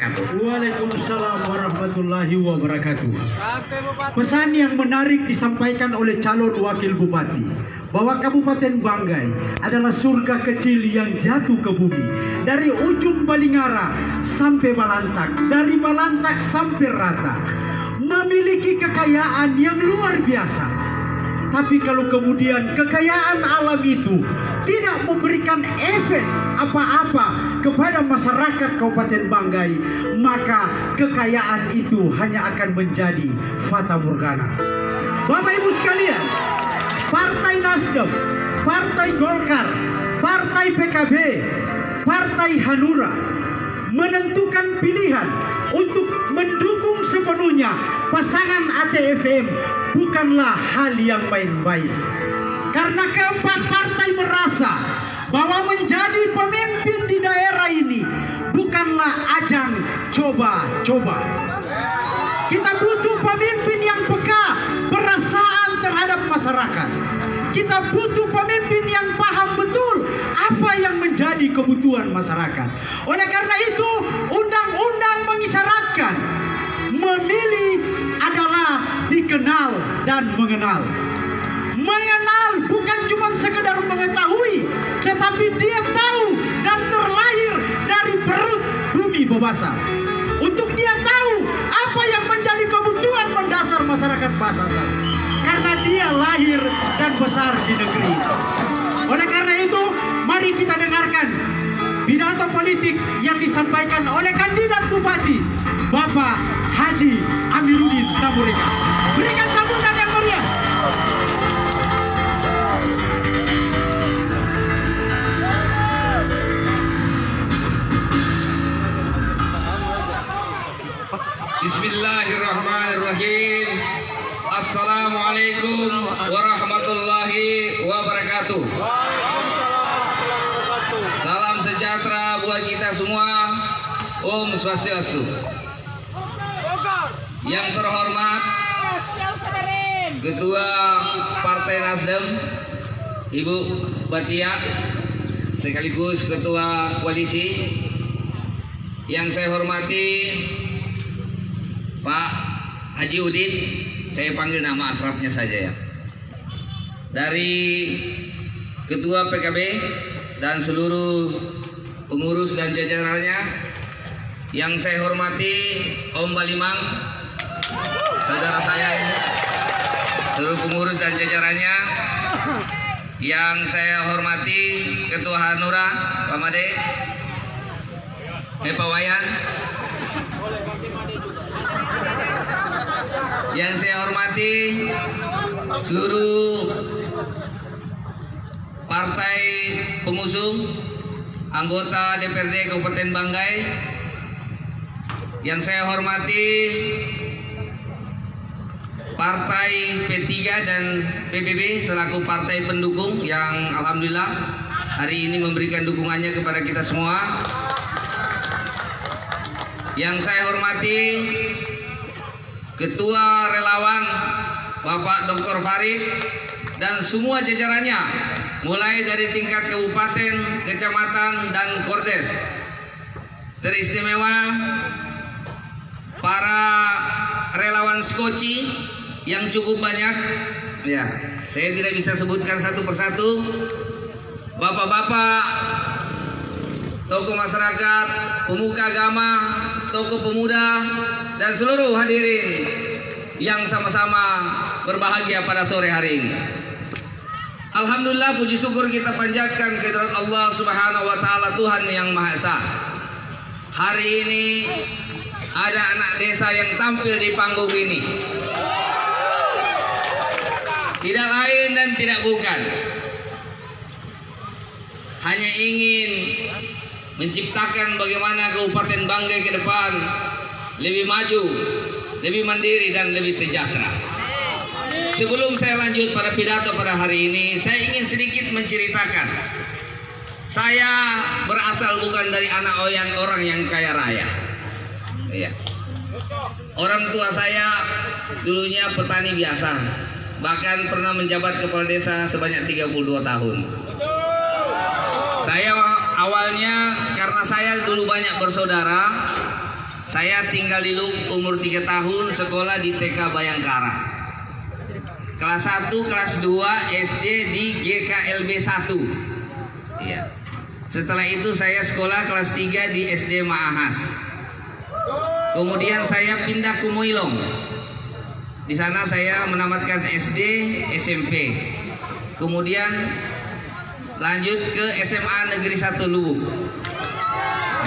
Waalaikumsalam warahmatullahi wabarakatuh. Pesan yang menarik disampaikan oleh calon wakil bupati bahwa Kabupaten Banggai adalah surga kecil yang jatuh ke bumi. Dari ujung Balingara sampai Balantak, dari Balantak sampai Rata, memiliki kekayaan yang luar biasa. Tapi kalau kemudian kekayaan alam itu tidak memberikan efek apa-apa kepada masyarakat Kabupaten Banggai, maka kekayaan itu hanya akan menjadi fata morgana. Bapak Ibu sekalian, Partai Nasdem, Partai Golkar, Partai PKB, Partai Hanura menentukan pilihan untuk mendukung sepenuhnya pasangan ATFM bukanlah hal yang main-main. Karena keempat partai merasa bahwa menjadi pemimpin di daerah ini bukanlah ajang coba-coba. Kita butuh pemimpin yang peka, perasaan terhadap masyarakat. Kita butuh pemimpin yang paham betul apa yang menjadi kebutuhan masyarakat. Oleh karena itu, undang-undang mengisyaratkan memilih adalah dikenal dan mengenal. Mengenal bukan cuma sekedar mengetahui, tetapi dia tahu dan terlahir dari perut bumi Bebasa. Untuk dia tahu apa yang menjadi kebutuhan mendasar masyarakat Bebasa. Karena dia lahir dan besar di negeri. Oleh karena itu, mari kita dengarkan pidato politik yang disampaikan oleh kandidat bupati Bapak Haji Amiruddin Tamborika. Berikan sambutan yang meriah. Bismillahirrahmanirrahim. Assalamualaikum warahmatullahi wabarakatuh. Salam sejahtera buat kita semua. Om Swastiastu. Yang terhormat Ketua Partai Nasdem Ibu Batia, sekaligus Ketua Koalisi. Yang saya hormati Pak Haji Udin, saya panggil nama akrabnya saja ya. Dari Ketua PKB dan seluruh pengurus dan jajarannya. Yang saya hormati Om Balimang, saudara saya ini, seluruh pengurus dan jajarannya. Yang saya hormati Ketua Hanura Pak Made, Pak Wayan. Yang saya hormati seluruh partai pengusung, anggota DPRD Kabupaten Banggai. Yang saya hormati Partai P3 dan PBB selaku partai pendukung yang alhamdulillah hari ini memberikan dukungannya kepada kita semua. Yang saya hormati Ketua Relawan Bapak Dr. Farid dan semua jajarannya, mulai dari tingkat kabupaten, kecamatan, dan Kordes. Teristimewa para relawan Skoci yang cukup banyak. Ya, saya tidak bisa sebutkan satu persatu. Bapak-bapak, tokoh masyarakat, pemuka agama, tokoh pemuda, dan seluruh hadirin yang sama-sama berbahagia pada sore hari ini. Alhamdulillah, puji syukur kita panjatkan kehadirat Allah Subhanahu wa taala, Tuhan yang Maha Esa. Hari ini ada anak desa yang tampil di panggung ini. Tidak lain dan tidak bukan, hanya ingin menciptakan bagaimana Kabupaten Banggai ke depan lebih maju, lebih mandiri, dan lebih sejahtera. Sebelum saya lanjut pada pidato pada hari ini, saya ingin sedikit menceritakan. Saya berasal bukan dari anak orang yang kaya raya. Ya. Orang tua saya dulunya petani biasa, bahkan pernah menjabat kepala desa sebanyak 32 tahun. Saya awalnya karena saya dulu banyak bersaudara, Saya tinggal di Luk, umur 3 tahun, sekolah di TK Bayangkara. Kelas 1, kelas 2 SD di GKLB 1. Iya. Setelah itu saya sekolah kelas 3 di SD Maahas. Kemudian saya pindah ke Muilong. Di sana saya menamatkan SD, SMP. Kemudian lanjut ke SMA Negeri 1 Lubuk.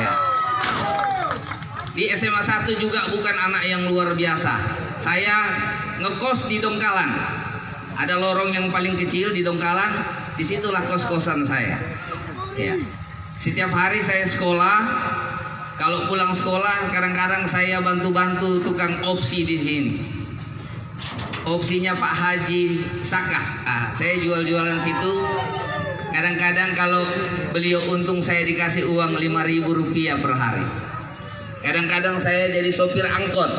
Ya. Di SMA 1 juga bukan anak yang luar biasa. Saya ngekos di Dongkalan. Ada lorong yang paling kecil di Dongkalan. Disitulah kos-kosan saya. Ya. Setiap hari saya sekolah. Kalau pulang sekolah, kadang-kadang saya bantu-bantu tukang opsi di sini. Opsinya Pak Haji Saka. Saya jual-jualan situ. Kadang-kadang kalau beliau untung, saya dikasih uang 5.000 rupiah per hari. Kadang-kadang saya jadi sopir angkot.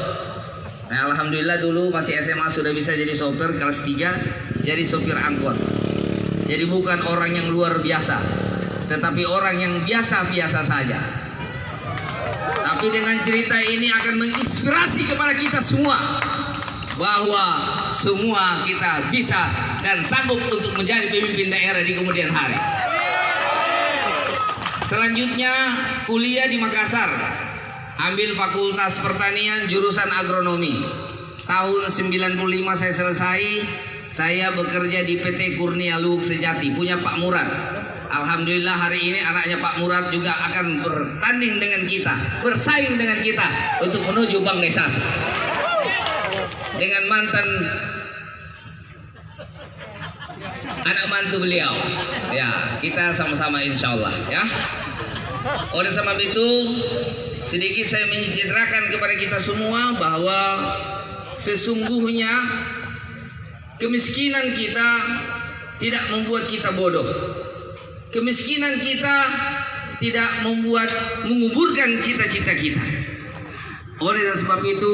Nah, alhamdulillah dulu masih SMA sudah bisa jadi sopir, kelas 3 jadi sopir angkot. Jadi bukan orang yang luar biasa, tetapi orang yang biasa-biasa saja. Tapi dengan cerita ini akan menginspirasi kepada kita semua bahwa semua kita bisa dan sanggup untuk menjadi pemimpin daerah di kemudian hari. Selanjutnya kuliah di Makassar, ambil Fakultas Pertanian jurusan agronomi. Tahun 95 saya selesai. Saya bekerja di PT Kurnia Luhuk Sejati, punya Pak Murad. Alhamdulillah hari ini anaknya Pak Murad juga akan bertanding dengan kita, bersaing dengan kita untuk menuju Bank Desa. Dengan mantan anak mantu beliau. Ya, kita sama-sama insya Allah ya. Oleh sebab itu, sedikit saya menceritakan kepada kita semua bahwa sesungguhnya kemiskinan kita tidak membuat kita bodoh. Kemiskinan kita tidak membuat menguburkan cita-cita kita. Oleh sebab itu,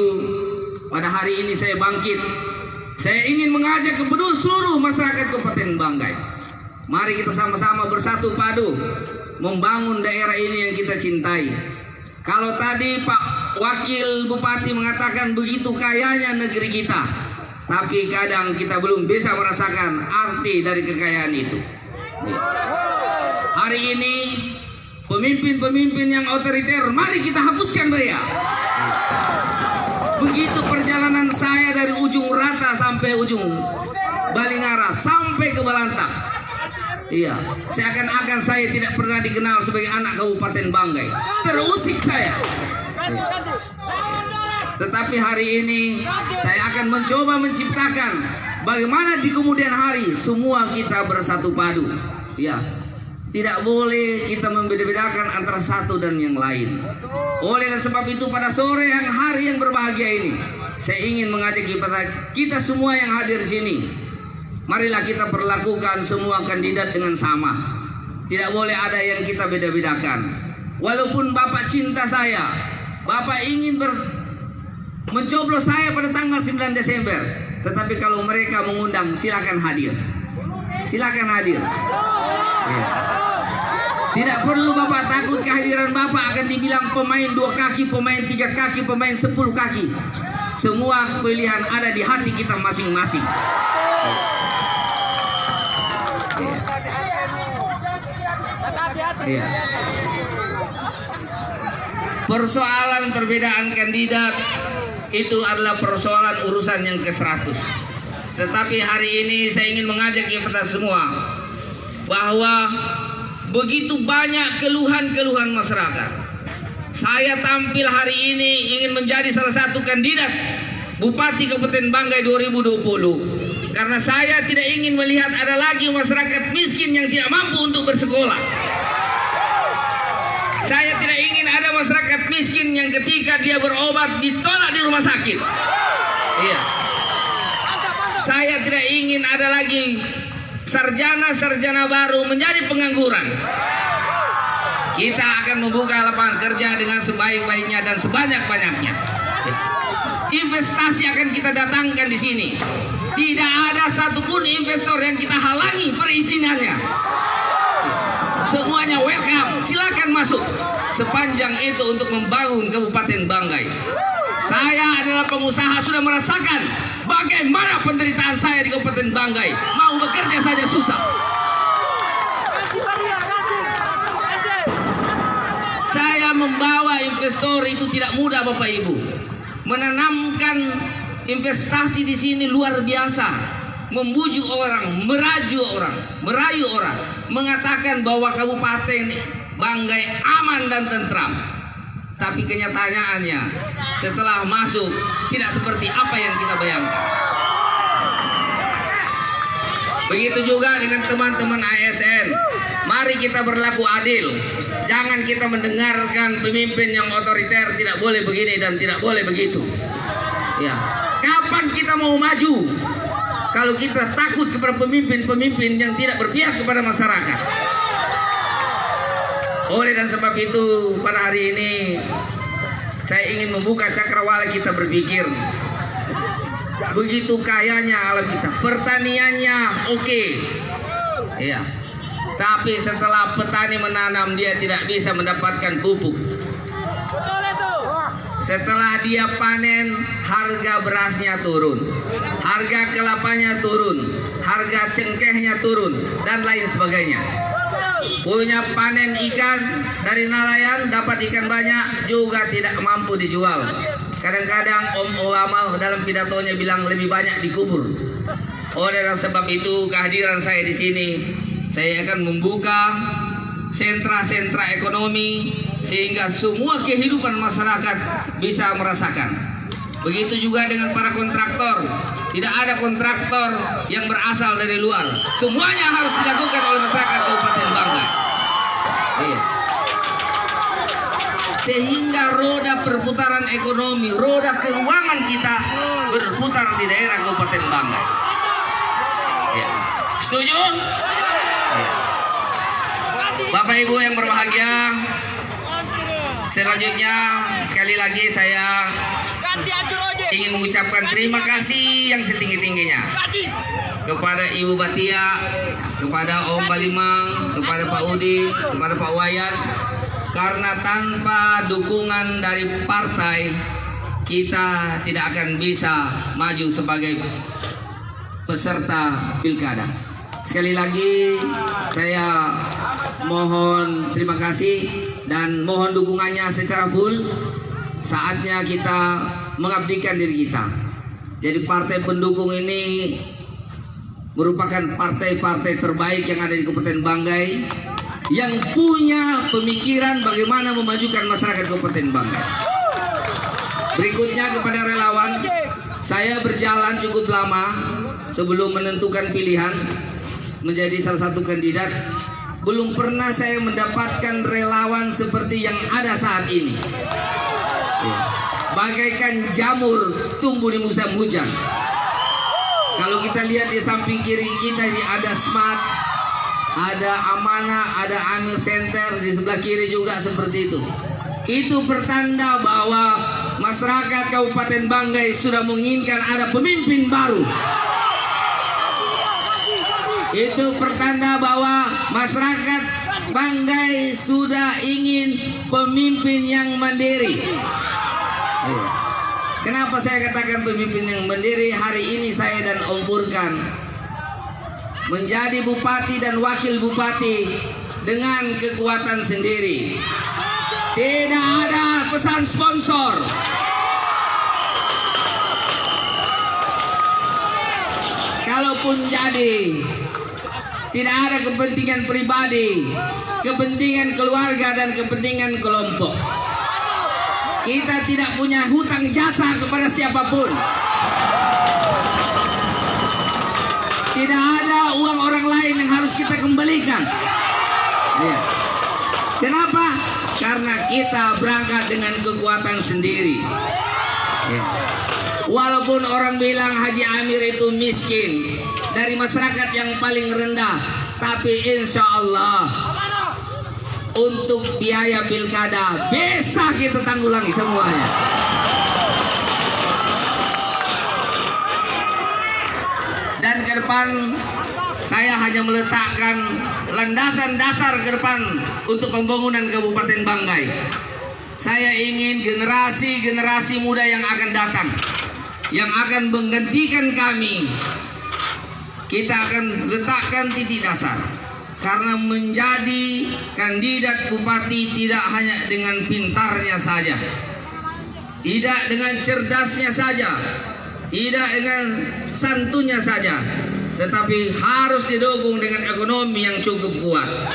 pada hari ini saya bangkit. Saya ingin mengajak kepada seluruh masyarakat Kabupaten Banggai. Mari kita sama-sama bersatu padu membangun daerah ini yang kita cintai. Kalau tadi Pak Wakil Bupati mengatakan begitu kayanya negeri kita, tapi kadang kita belum bisa merasakan arti dari kekayaan itu. Hari ini pemimpin-pemimpin yang otoriter, mari kita hapuskan mereka. Begitu perjalanan saya dari ujung Rata sampai ujung Balingara sampai ke Balantang. Iya, seakan-akan saya tidak pernah dikenal sebagai anak Kabupaten Banggai. Terusik saya. Iya. Tetapi hari ini saya akan mencoba menciptakan bagaimana di kemudian hari semua kita bersatu padu. Ya, tidak boleh kita membeda-bedakan antara satu dan yang lain. Oleh sebab itu pada sore yang hari yang berbahagia ini, saya ingin mengajak kita semua yang hadir di sini. Marilah kita perlakukan semua kandidat dengan sama. Tidak boleh ada yang kita beda-bedakan. Walaupun Bapak cinta saya, Bapak ingin mencoblos saya pada tanggal 9 Desember. Tetapi kalau mereka mengundang, silakan hadir. Silakan hadir. Ya. Tidak perlu Bapak takut kehadiran Bapak akan dibilang pemain 2 kaki, pemain 3 kaki, pemain 10 kaki. Semua pilihan ada di hati kita masing-masing. Ya. Persoalan perbedaan kandidat itu adalah persoalan urusan yang ke-100. Tetapi hari ini saya ingin mengajak kita semua bahwa begitu banyak keluhan-keluhan masyarakat. Saya tampil hari ini ingin menjadi salah satu kandidat Bupati Kabupaten Banggai 2020. Karena saya tidak ingin melihat ada lagi masyarakat miskin yang tidak mampu untuk bersekolah. Saya tidak ingin ada masyarakat miskin yang ketika dia berobat ditolak di rumah sakit. Iya. Saya tidak ingin ada lagi sarjana-sarjana baru menjadi pengangguran. Kita akan membuka lapangan kerja dengan sebaik-baiknya dan sebanyak-banyaknya. Investasi akan kita datangkan di sini. Tidak ada satupun investor yang kita halangi perizinannya. Semuanya welcome, silakan masuk. Sepanjang itu untuk membangun Kabupaten Banggai. Saya adalah pengusaha, sudah merasakan bagaimana penderitaan saya di Kabupaten Banggai. Mau bekerja saja susah. Saya membawa investor itu tidak mudah, Bapak Ibu. Menanamkan investasi di sini luar biasa. Membujuk orang, merayu orang, mengatakan bahwa Kabupaten Banggai aman dan tentram. Tapi kenyataannya setelah masuk tidak seperti apa yang kita bayangkan. Begitu juga dengan teman-teman ASN. Mari kita berlaku adil. Jangan kita mendengarkan pemimpin yang otoriter, tidak boleh begini dan tidak boleh begitu. Ya, kapan kita mau maju? Kalau kita takut kepada pemimpin-pemimpin yang tidak berpihak kepada masyarakat. Oleh dan sebab itu pada hari ini saya ingin membuka cakrawala kita berpikir. Begitu kayanya alam kita, pertaniannya oke. Iya. Tapi setelah petani menanam dia tidak bisa mendapatkan pupuk. Setelah dia panen, harga berasnya turun, harga kelapanya turun, harga cengkehnya turun, dan lain sebagainya. Punya panen ikan dari nelayan, dapat ikan banyak, juga tidak mampu dijual. Kadang-kadang Om Obama dalam pidatonya bilang lebih banyak dikubur. Oleh sebab itu kehadiran saya di sini, saya akan membuka sentra-sentra ekonomi sehingga semua kehidupan masyarakat bisa merasakan. Begitu juga dengan para kontraktor. Tidak ada kontraktor yang berasal dari luar. Semuanya harus dilakukan oleh masyarakat Kabupaten Banggai. Iya. Sehingga roda perputaran ekonomi, roda keuangan kita berputar di daerah Kabupaten Banggai. Ya. Setuju? Ya. Bapak Ibu yang berbahagia, selanjutnya sekali lagi saya ingin mengucapkan terima kasih yang setinggi-tingginya kepada Ibu Batia, kepada Om Balimang, kepada Pak Udi, kepada Pak Wayat, karena tanpa dukungan dari partai kita tidak akan bisa maju sebagai peserta pilkada. Sekali lagi saya mohon terima kasih dan mohon dukungannya secara full. Saatnya kita mengabdikan diri kita. Jadi partai pendukung ini merupakan partai-partai terbaik yang ada di Kabupaten Banggai, yang punya pemikiran bagaimana memajukan masyarakat Kabupaten Banggai. Berikutnya kepada relawan, saya berjalan cukup lama sebelum menentukan pilihan menjadi salah satu kandidat. Belum pernah saya mendapatkan relawan seperti yang ada saat ini. Ya. Bagaikan jamur tumbuh di musim hujan. Kalau kita lihat di samping kiri kita ini ada Smart, ada Amanah, ada Amir Center, di sebelah kiri juga seperti itu. Itu pertanda bahwa masyarakat Kabupaten Banggai sudah menginginkan ada pemimpin baru. Itu pertanda bahwa masyarakat Banggai sudah ingin pemimpin yang mandiri. Kenapa saya katakan pemimpin yang mandiri? Hari ini saya dan Om Purkan menjadi bupati dan wakil bupati dengan kekuatan sendiri. Tidak ada pesan sponsor. Kalaupun jadi, tidak ada kepentingan pribadi, kepentingan keluarga dan kepentingan kelompok. Kita tidak punya hutang jasa kepada siapapun. Tidak ada uang orang lain yang harus kita kembalikan. Ya. Kenapa? Karena kita berangkat dengan kekuatan sendiri. Ya. Walaupun orang bilang Haji Amir itu miskin, dari masyarakat yang paling rendah, tapi insya Allah untuk biaya pilkada bisa kita tanggulangi semuanya. Dan ke depan Saya hanya meletakkan landasan dasar ke depan untuk pembangunan Kabupaten Banggai. Saya ingin generasi-generasi muda yang akan datang, yang akan menggantikan kami, kita akan letakkan titik dasar. Karena menjadi kandidat bupati tidak hanya dengan pintarnya saja, tidak dengan cerdasnya saja, tidak dengan santunnya saja, tetapi harus didukung dengan ekonomi yang cukup kuat.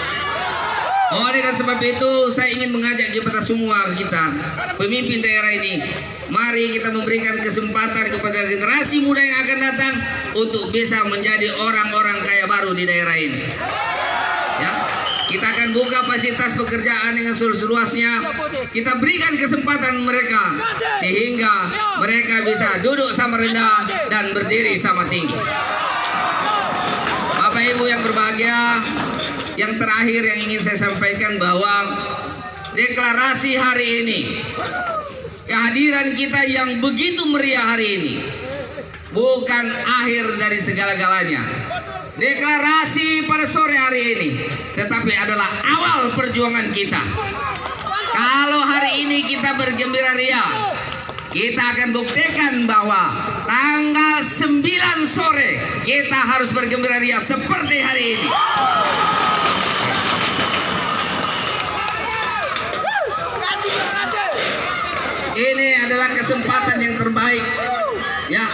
Oleh karena sebab itu, saya ingin mengajak kepada semua kita, pemimpin daerah ini, mari kita memberikan kesempatan kepada generasi muda yang akan datang untuk bisa menjadi orang-orang kaya baru di daerah ini. Ya, kita akan buka fasilitas pekerjaan dengan seluas-luasnya. Kita berikan kesempatan mereka sehingga mereka bisa duduk sama rendah dan berdiri sama tinggi. Bapak Ibu yang berbahagia, yang terakhir yang ingin saya sampaikan bahwa deklarasi hari ini, kehadiran kita yang begitu meriah hari ini, bukan akhir dari segala-galanya. Deklarasi pada sore hari ini tetapi adalah awal perjuangan kita. Kalau hari ini kita bergembira ria, kita akan buktikan bahwa tanggal 9 sore kita harus bergembira ria seperti hari ini. Ini adalah kesempatan yang terbaik, ya,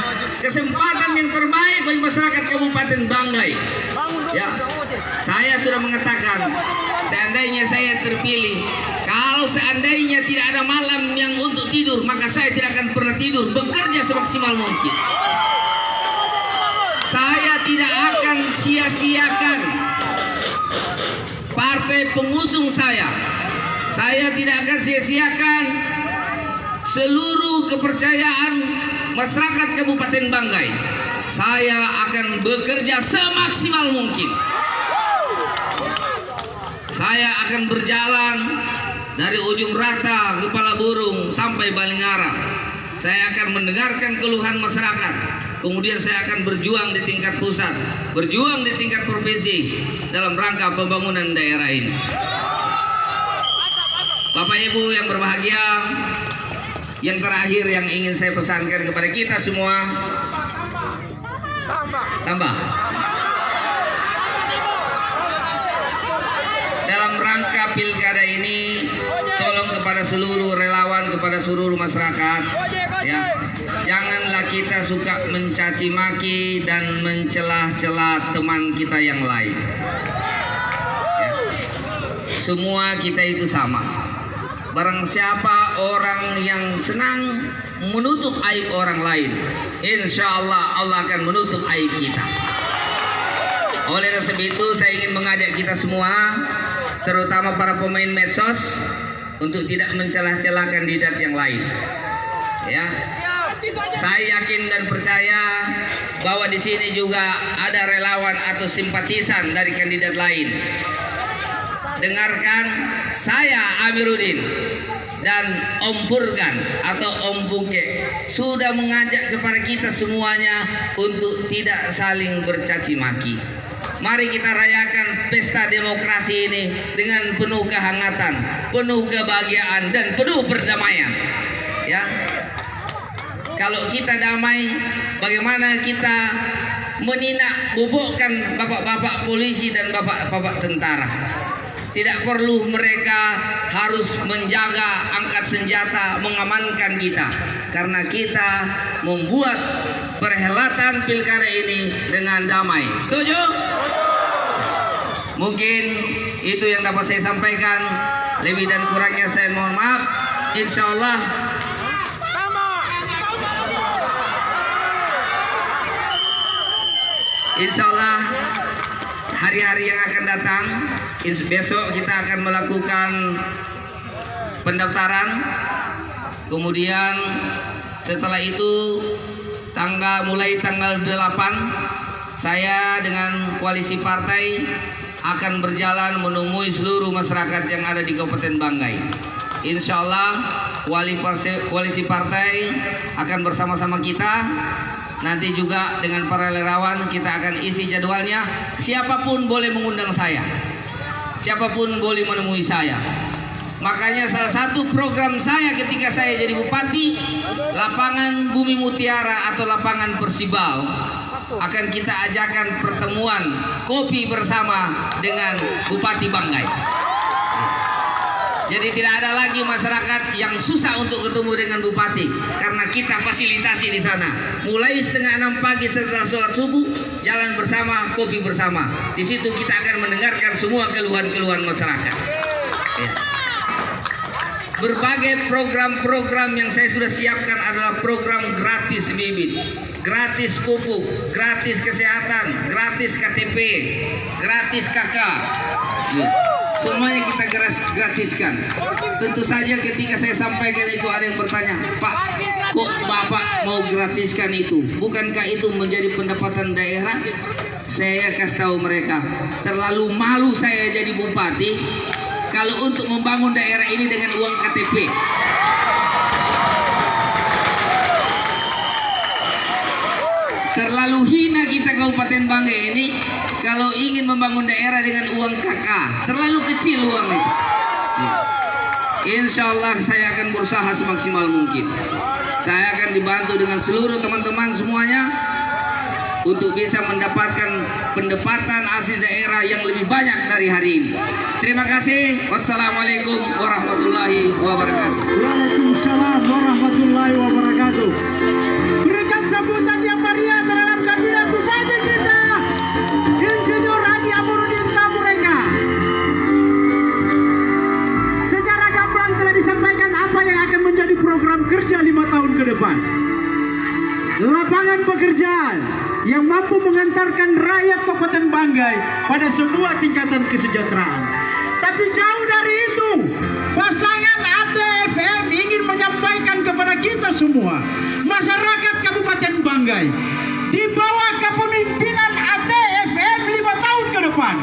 kesempatan yang terbaik bagi masyarakat Kabupaten Banggai. Ya, saya sudah mengatakan, seandainya saya terpilih, kalau seandainya tidak ada malam yang untuk tidur, maka saya tidak akan pernah tidur, bekerja semaksimal mungkin. Saya tidak akan sia-siakan partai pengusung saya. Saya tidak akan sia-siakan seluruh kepercayaan masyarakat Kabupaten Banggai. Saya akan bekerja semaksimal mungkin. Saya akan berjalan dari ujung Rata, Kepala Burung sampai Balingara. Saya akan mendengarkan keluhan masyarakat. Kemudian saya akan berjuang di tingkat pusat, berjuang di tingkat provinsi dalam rangka pembangunan daerah ini. Bapak Ibu yang berbahagia, yang terakhir yang ingin saya pesankan kepada kita semua, tambah dalam rangka pilkada ini, tolong kepada seluruh relawan, kepada seluruh masyarakat, ya, janganlah kita suka mencaci maki dan mencela-cela teman kita yang lain. Ya. Semua kita itu sama. Barang siapa orang yang senang menutup aib orang lain, insya Allah Allah akan menutup aib kita. Oleh sebab itu saya ingin mengajak kita semua, terutama para pemain medsos, untuk tidak mencela-cela kandidat yang lain. Ya, saya yakin dan percaya bahwa di sini juga ada relawan atau simpatisan dari kandidat lain. Dengarkan, saya Amiruddin dan Om Furgan atau Om Buke sudah mengajak kepada kita semuanya untuk tidak saling bercaci maki. Mari kita rayakan pesta demokrasi ini dengan penuh kehangatan, penuh kebahagiaan dan penuh perdamaian. Ya, kalau kita damai, bagaimana kita menindak bubukkan bapak-bapak polisi dan bapak-bapak tentara? Tidak perlu mereka harus menjaga angkat senjata mengamankan kita, karena kita membuat perhelatan pilkada ini dengan damai. Setuju? Mungkin itu yang dapat saya sampaikan. Lebih dan kurangnya saya mohon maaf. Insya Allah hari-hari yang akan datang, besok kita akan melakukan pendaftaran. Kemudian setelah itu mulai tanggal 8 saya dengan koalisi partai akan berjalan menemui seluruh masyarakat yang ada di Kabupaten Banggai. Insya Allah koalisi partai akan bersama-sama kita Nanti juga dengan para relawan kita akan isi jadwalnya. Siapapun boleh mengundang saya, siapapun boleh menemui saya. Makanya salah satu program saya ketika saya jadi bupati, lapangan Bumi Mutiara atau lapangan Persibal akan kita ajakan pertemuan kopi bersama dengan Bupati Banggai. Jadi tidak ada lagi masyarakat yang susah untuk ketemu dengan bupati karena kita fasilitasi di sana. Mulai setengah 6 pagi setelah sholat subuh, jalan bersama, kopi bersama. Di situ kita akan mendengarkan semua keluhan-keluhan masyarakat. Ya. Berbagai program-program yang saya sudah siapkan adalah program gratis bibit, gratis pupuk, gratis kesehatan, gratis KTP, gratis KK. Ya. Semuanya kita gratiskan. Tentu saja ketika saya sampaikan itu ada yang bertanya, Pak, kok Bapak mau gratiskan itu? Bukankah itu menjadi pendapatan daerah? Saya kasih tahu mereka, terlalu malu saya jadi bupati kalau untuk membangun daerah ini dengan uang KTP. Terlalu hina kita Kabupaten Banggai ini kalau ingin membangun daerah dengan uang KK. Terlalu kecil uang itu. Insya Allah saya akan berusaha semaksimal mungkin. Saya akan dibantu dengan seluruh teman-teman semuanya untuk bisa mendapatkan pendapatan asli daerah yang lebih banyak dari hari ini. Terima kasih. Wassalamualaikum warahmatullahi wabarakatuh. Waalaikumsalam warahmatullahi wabarakatuh. Berikan sambutan yang meriah terhadap kabinet bupati kita, Insinyur Haji Amuruddin Tamureka. Secara gamblang telah disampaikan apa yang akan menjadi program kerja 5 tahun ke depan. Lapangan pekerjaan yang mampu mengantarkan rakyat Kabupaten Banggai pada sebuah tingkatan kesejahteraan. Tapi jauh dari itu, pasangan ATFM ingin menyampaikan kepada kita semua, masyarakat Kabupaten Banggai, di bawah kepemimpinan ATFM 5 tahun ke depan,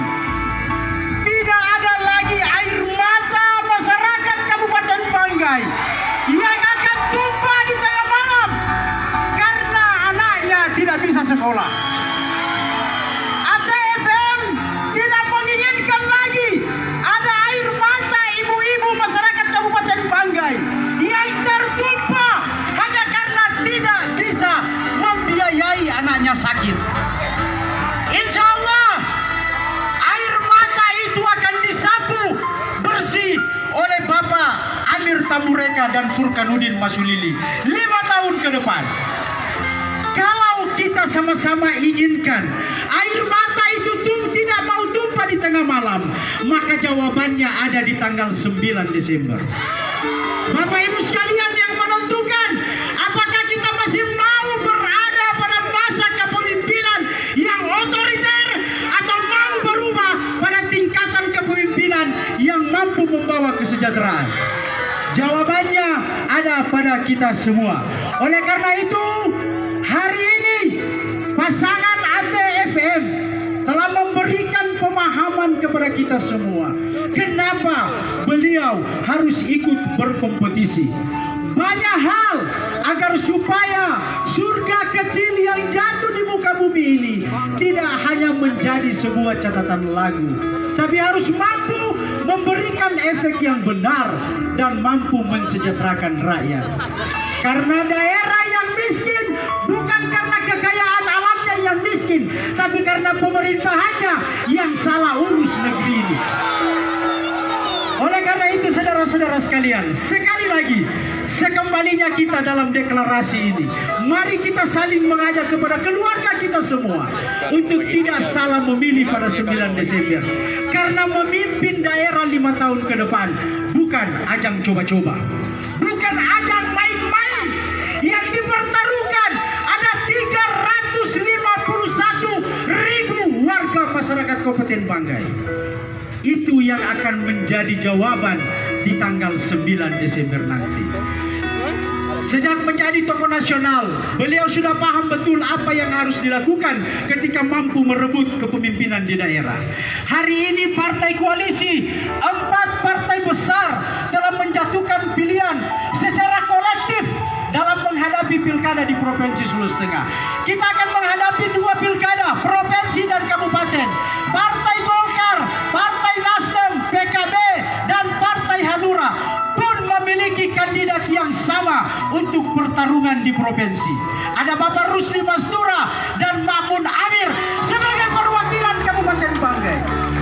tidak ada lagi air mata masyarakat Kabupaten Banggai yang akan tumpah di tengah malam karena anaknya tidak bisa sekolah. ATFM tidak menginginkan lagi ada air mata ibu-ibu masyarakat Kabupaten Banggai yang tertumpah hanya karena tidak bisa membiayai anaknya sakit. Insya Allah air mata itu akan disapu bersih oleh Bapak Amir Tamureka dan Furkanuddin Masulili 5 tahun ke depan. Kalau kita sama-sama inginkan air mata itu tidak mau tumpah di tengah malam, maka jawabannya ada di tanggal 9 Desember. Bapak Ibu sekalian yang menentukan apakah kita masih mau berada pada masa kepemimpinan yang otoriter atau mau berubah pada tingkatan kepemimpinan yang mampu membawa kesejahteraan. Jawabannya ada pada kita semua. Oleh karena itu, hari ini pasangan ATFM telah memberikan pemahaman kepada kita semua kenapa beliau harus ikut berkompetisi. Banyak hal agar supaya surga kecil yang jatuh di muka bumi ini tidak hanya menjadi sebuah catatan lagu, tapi harus mampu memberikan efek yang benar dan mampu mensejahterakan rakyat. Karena daerah yang miskin bukan karena kekayaan alamnya yang miskin, tapi karena pemerintahannya yang salah urus negeri ini. Oleh karena itu saudara-saudara sekalian, sekali lagi sekembalinya kita dalam deklarasi ini, mari kita saling mengajak kepada keluarga kita semua untuk tidak salah memilih pada 9 Desember. Karena memimpin daerah 5 tahun ke depan bukan ajang coba-coba, bukan ajang main-main yang dipertaruhkan. Ada 351.000 warga masyarakat Kabupaten Banggai. Itu yang akan menjadi jawaban di tanggal 9 Desember nanti. Sejak menjadi tokoh nasional, beliau sudah paham betul apa yang harus dilakukan ketika mampu merebut kepemimpinan di daerah. Hari ini partai koalisi, 4 partai besar telah menjatuhkan pilihan secara kolektif dalam menghadapi menghadapi pilkada di Provinsi Sulawesi Tengah. Kita akan menghadapi 2 pilkada, provinsi dan kabupaten. Partai Golkar, Partai Nasdem, PKB, dan Partai Hanura pun memiliki kandidat yang sama untuk pertarungan di provinsi. Ada Bapak Rusli Mastura dan Ma'mun Amir sebagai perwakilan Kabupaten Banggai.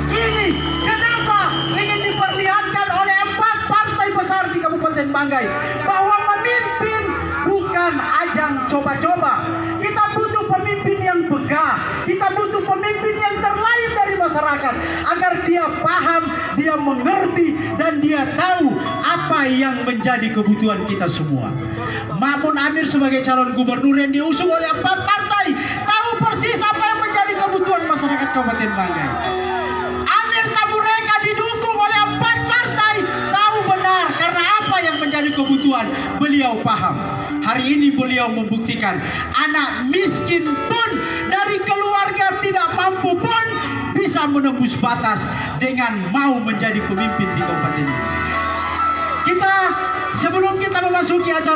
Ini kenapa ingin diperlihatkan oleh 4 partai besar di Kabupaten Banggai bahwa memimpin bukan ajang coba-coba. Kita butuh pemimpin yang begah, kita butuh pemimpin yang terlahir dari masyarakat agar dia paham, dia mengerti, dan dia tahu apa yang menjadi kebutuhan kita semua. Ma'mun Amir sebagai calon gubernur yang diusung oleh 4 partai tahu persis apa yang menjadi kebutuhan masyarakat Kabupaten Banggai. Amir Tambureka didukung oleh 4 partai tahu benar karena apa yang menjadi kebutuhan beliau paham. Hari ini beliau membuktikan anak miskin pun dari keluarga tidak mampu pun bisa menembus batas dengan mau menjadi pemimpin di kabupaten ini. Sebelum kita memasuki acara